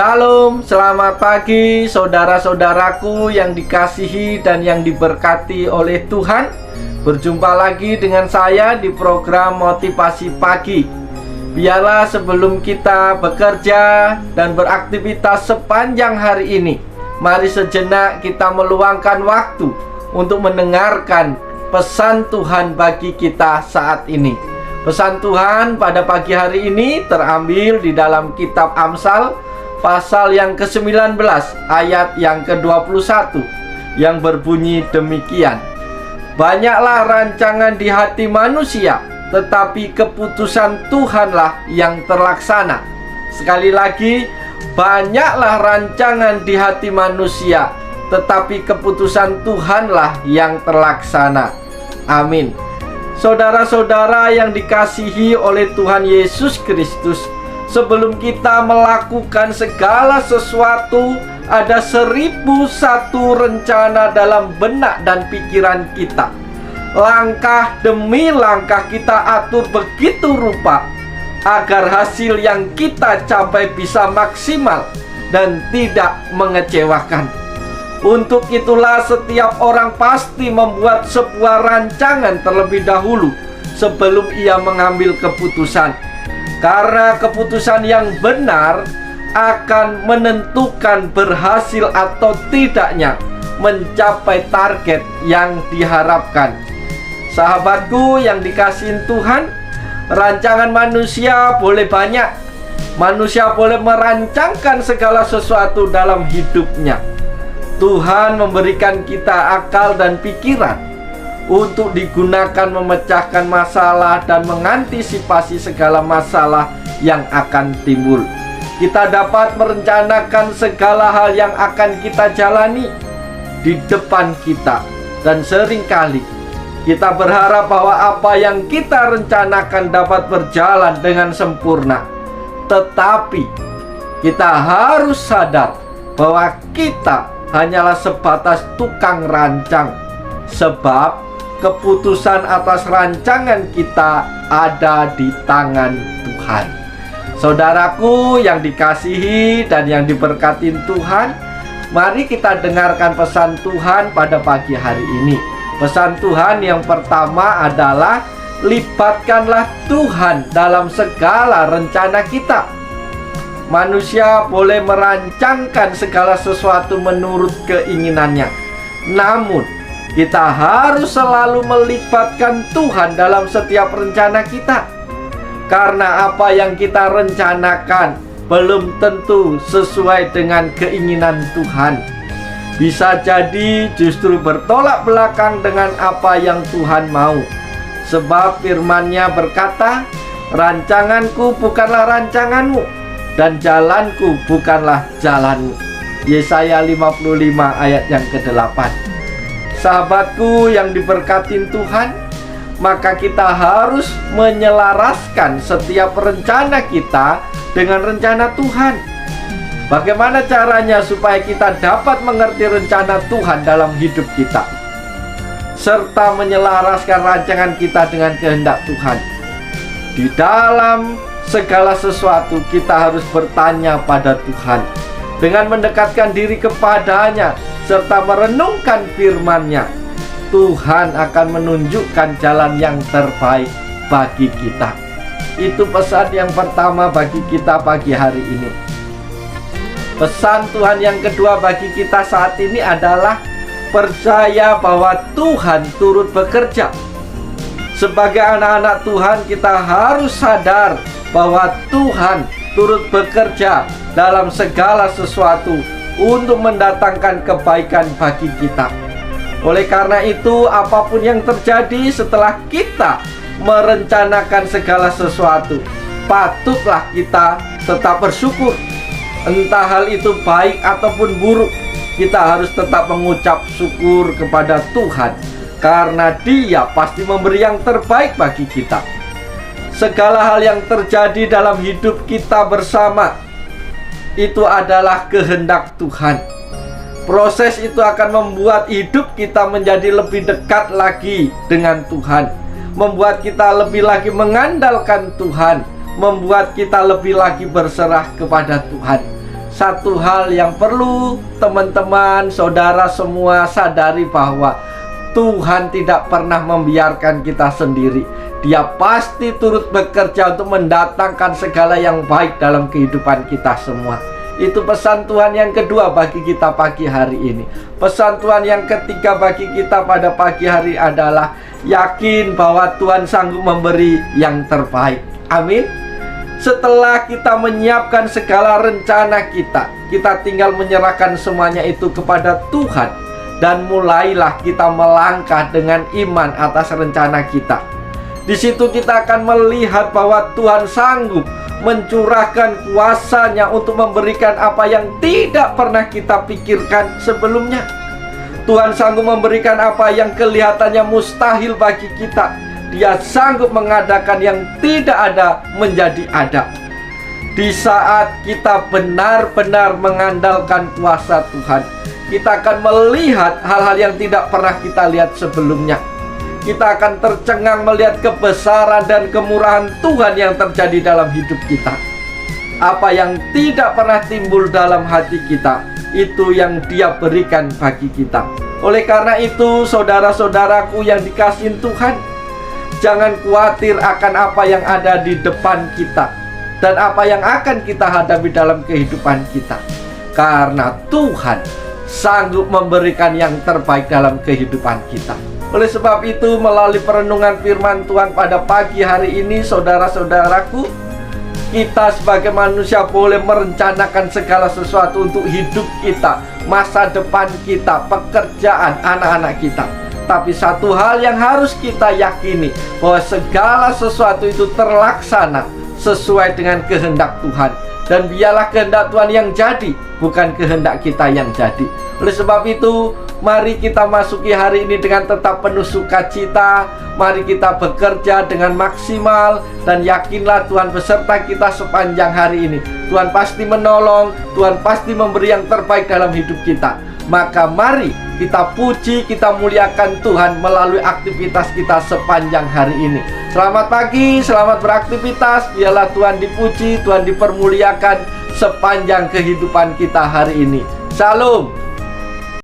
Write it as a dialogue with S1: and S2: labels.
S1: Salam, selamat pagi saudara-saudaraku yang dikasihi dan yang diberkati oleh Tuhan. Berjumpa lagi dengan saya di program Motivasi Pagi. Biarlah sebelum kita bekerja dan beraktivitas sepanjang hari ini, mari sejenak kita meluangkan waktu untuk mendengarkan pesan Tuhan bagi kita saat ini. Pesan Tuhan pada pagi hari ini terambil di dalam kitab Amsal pasal yang ke-19 ayat yang ke-21 yang berbunyi demikian. Banyaklah rancangan di hati manusia, tetapi keputusan Tuhanlah yang terlaksana. Sekali lagi, banyaklah rancangan di hati manusia, tetapi keputusan Tuhanlah yang terlaksana. Amin. Saudara-saudara yang dikasihi oleh Tuhan Yesus Kristus, sebelum kita melakukan segala sesuatu, ada 1001 rencana dalam benak dan pikiran kita. Langkah demi langkah kita atur begitu rupa agar hasil yang kita capai bisa maksimal dan tidak mengecewakan. Untuk itulah setiap orang pasti membuat sebuah rancangan terlebih dahulu sebelum ia mengambil keputusan. Karena keputusan yang benar akan menentukan berhasil atau tidaknya mencapai target yang diharapkan. Sahabatku yang dikasihi Tuhan, rancangan manusia boleh banyak. Manusia boleh merancangkan segala sesuatu dalam hidupnya. Tuhan memberikan kita akal dan pikiran untuk digunakan memecahkan masalah dan mengantisipasi segala masalah yang akan timbul. Kita dapat merencanakan segala hal yang akan kita jalani di depan kita, dan seringkali kita berharap bahwa apa yang kita rencanakan dapat berjalan dengan sempurna. Tetapi kita harus sadar bahwa kita hanyalah sebatas tukang rancang, sebab keputusan atas rancangan kita ada di tangan Tuhan. Saudaraku yang dikasihi dan yang diberkati Tuhan, mari kita dengarkan pesan Tuhan pada pagi hari ini. Pesan Tuhan yang pertama adalah libatkanlah Tuhan dalam segala rencana kita. Manusia boleh merancangkan segala sesuatu menurut keinginannya, namun kita harus selalu melibatkan Tuhan dalam setiap rencana kita. Karena apa yang kita rencanakan belum tentu sesuai dengan keinginan Tuhan. Bisa jadi justru bertolak belakang dengan apa yang Tuhan mau. Sebab firman-Nya berkata, rancanganku bukanlah rancanganmu, dan jalanku bukanlah jalanmu. Yesaya 55 ayat yang ke-8. Sahabatku yang diberkati Tuhan, maka kita harus menyelaraskan setiap rencana kita dengan rencana Tuhan. Bagaimana caranya supaya kita dapat mengerti rencana Tuhan dalam hidup kita, serta menyelaraskan rancangan kita dengan kehendak Tuhan? Di dalam segala sesuatu kita harus bertanya pada Tuhan, dengan mendekatkan diri kepadanya serta merenungkan firman-Nya. Tuhan akan menunjukkan jalan yang terbaik bagi kita. Itu pesan yang pertama bagi kita pagi hari ini. Pesan Tuhan yang kedua bagi kita saat ini adalah percaya bahwa Tuhan turut bekerja. Sebagai anak-anak Tuhan, kita harus sadar bahwa Tuhan turut bekerja dalam segala sesuatu untuk mendatangkan kebaikan bagi kita. Oleh karena itu, apapun yang terjadi setelah kita merencanakan segala sesuatu, patutlah kita tetap bersyukur. Entah hal itu baik ataupun buruk, kita harus tetap mengucap syukur kepada Tuhan, karena Dia pasti memberi yang terbaik bagi kita. Segala hal yang terjadi dalam hidup kita bersama itu adalah kehendak Tuhan. Proses itu akan membuat hidup kita menjadi lebih dekat lagi dengan Tuhan, membuat kita lebih lagi mengandalkan Tuhan, membuat kita lebih lagi berserah kepada Tuhan. satu hal yang perlu teman-teman, saudara semua sadari bahwa Tuhan tidak pernah membiarkan kita sendiri. Dia pasti turut bekerja untuk mendatangkan segala yang baik dalam kehidupan kita semua. Itu pesan Tuhan yang kedua bagi kita pagi hari ini. Pesan Tuhan yang ketiga bagi kita pada pagi hari adalah yakin bahwa Tuhan sanggup memberi yang terbaik. Amin. Setelah kita menyiapkan segala rencana kita tinggal menyerahkan semuanya itu kepada Tuhan. Dan mulailah kita melangkah dengan iman atas rencana kita. Di situ kita akan melihat bahwa Tuhan sanggup mencurahkan kuasa-Nya untuk memberikan apa yang tidak pernah kita pikirkan sebelumnya. Tuhan sanggup memberikan apa yang kelihatannya mustahil bagi kita. Dia sanggup mengadakan yang tidak ada menjadi ada. Di saat kita benar-benar mengandalkan kuasa Tuhan, kita akan melihat hal-hal yang tidak pernah kita lihat sebelumnya. Kita akan tercengang melihat kebesaran dan kemurahan Tuhan yang terjadi dalam hidup kita. Apa yang tidak pernah timbul dalam hati kita, itu yang Dia berikan bagi kita. Oleh karena itu, saudara-saudaraku yang dikasihi Tuhan, jangan khawatir akan apa yang ada di depan kita dan apa yang akan kita hadapi dalam kehidupan kita. Karena Tuhan sanggup memberikan yang terbaik dalam kehidupan kita. Oleh sebab itu, melalui perenungan firman Tuhan pada pagi hari ini, saudara-saudaraku, kita sebagai manusia boleh merencanakan segala sesuatu untuk hidup kita, masa depan kita, pekerjaan anak-anak kita. Tapi satu hal yang harus kita yakini, bahwa segala sesuatu itu terlaksana sesuai dengan kehendak Tuhan. Dan biarlah kehendak Tuhan yang jadi, bukan kehendak kita yang jadi. Oleh sebab itu, mari kita masuki hari ini dengan tetap penuh sukacita. Mari kita bekerja dengan maksimal. Dan yakinlah Tuhan beserta kita sepanjang hari ini. Tuhan pasti menolong, Tuhan pasti memberi yang terbaik dalam hidup kita. Maka mari kita puji, kita muliakan Tuhan melalui aktivitas kita sepanjang hari ini. Selamat pagi, selamat beraktivitas. Biarlah Tuhan dipuji, Tuhan dipermuliakan sepanjang kehidupan kita hari ini. Shalom.